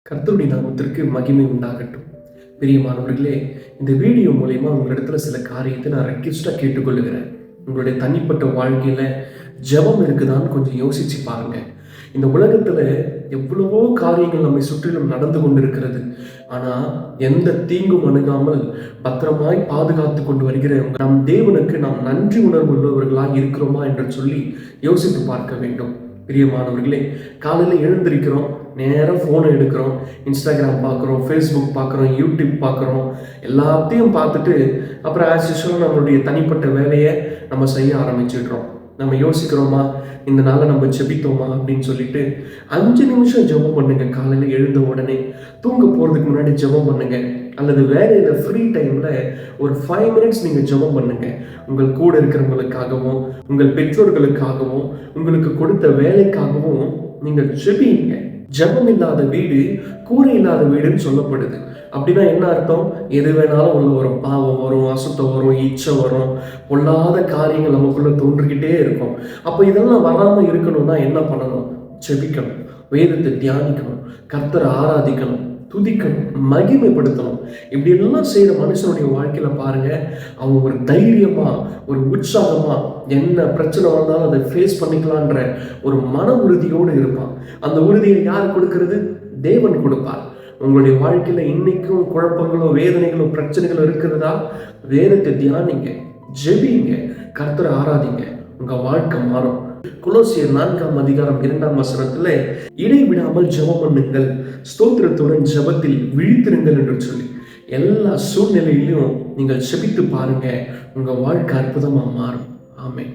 கர்த்தருடைய நாமத்திற்கு மகிமை உண்டாகட்டும். பிரியமானவர்களே, இந்த வீடியோ மூலயமா உங்களிடத்துல சில காரியத்தை நான் ரெக்வெஸ்டாக கேட்டுக்கொள்ளுகிறேன். உங்களுடைய தனிப்பட்ட வாழ்க்கையில ஜெபம் இருக்குதான்னு கொஞ்சம் யோசிச்சு பாருங்க. இந்த உலகத்துல எவ்வளவோ காரியங்கள் நம்மை சுற்றிலும் நடந்து கொண்டிருக்கிறது. ஆனா எந்த தீங்கும் அணுகாமல் பத்திரமாய் பாதுகாத்து கொண்டு வருகிற நம் தேவனுக்கு நாம் நன்றி உணர்வு உள்ளவர்களாக இருக்கிறோமா என்று சொல்லி யோசித்து பார்க்க வேண்டும். பிரியமானவர்களே, காலையில் எழுந்திருக்கிறோம், நேராக ஃபோனை எடுக்கிறோம், இன்ஸ்டாகிராம் பார்க்குறோம், ஃபேஸ்புக் பார்க்குறோம், யூடியூப் பார்க்குறோம். எல்லாத்தையும் பார்த்துட்டு அப்புறம் ஆஸ் யூஷுவல் நம்மளுடைய தனிப்பட்ட வேலையை நம்ம செய்ய ஆரம்பிச்சிடுறோம். நம்ம யோசிக்கிறோமா, இந்த நாளை நம்ம ஜெபித்தோமா அப்படின்னு சொல்லிட்டு 5 நிமிஷம் ஜெபம் பண்ணுங்க. காலையில் எழுந்த உடனே தூங்க போகிறதுக்கு முன்னாடி ஜெபம் பண்ணுங்க. அல்லது வேலையில் ஃப்ரீ டைமில் ஒரு 5 மினிட்ஸ் நீங்கள் ஜெபம் பண்ணுங்க. உங்கள் கூட இருக்கிறவங்களுக்காகவும், உங்கள் பெற்றோர்களுக்காகவும், உங்களுக்கு கொடுத்த வேலைக்காகவும் நீங்கள் ஜெபிங்க. ஜெபம் இல்லாத வீடு கூரை இல்லாத வீடுன்னு சொல்லப்படுது. அப்படின்னா என்ன அர்த்தம்? எது வேணாலும் உள்ள வரும், பாவம் வரும், அசுத்தம் வரும், இச்சை வரும், பொல்லாத காரியங்கள் நமக்குள்ள தோன்றிக்கிட்டே இருக்கும். அப்போ இதெல்லாம் வராமல் இருக்கணும்னா என்ன பண்ணணும்? ஜெபிக்கணும், வேதத்தை தியானிக்கணும், கர்த்தரை ஆராதிக்கணும், துதிக்கணும், மகிமைப்படுத்தணும். இப்படி எல்லாம் செய்யற மனுஷனுடைய வாழ்க்கையில பாருங்க, அவன் ஒரு தைரியமா, ஒரு உற்சாகமா, என்ன பிரச்சனை வந்தாலும் அதை ஃபேஸ் பண்ணிக்கலான்ற ஒரு மன உறுதியோடு இருப்பான். அந்த உறுதியை யார் கொடுக்கிறது? தேவன் கொடுப்பார். உங்களுடைய வாழ்க்கையில இன்னைக்கும் குழப்பங்களோ, வேதனைகளோ, பிரச்சனைகளோ இருக்கிறதா? வேதத்தை தியானிங்க, ஜெபிங்க, கர்த்தரை ஆராதிங்க, உங்க வாழ்க்கை மாறும். கொலோசியர் 4ஆம் அதிகாரம் 2ஆம் வசனத்துல இடைவிடாமல் ஜெபம் பண்ணுங்கள், ஸ்தோத்திரத்துடன் ஜெபத்தில் விழித்திருங்கள் என்று சொல்லி எல்லா சூழ்நிலையிலும் நீங்கள் ஜெபித்து பாருங்க, உங்க வாழ்க்கை அற்புதமா மாறும். ஆமென்.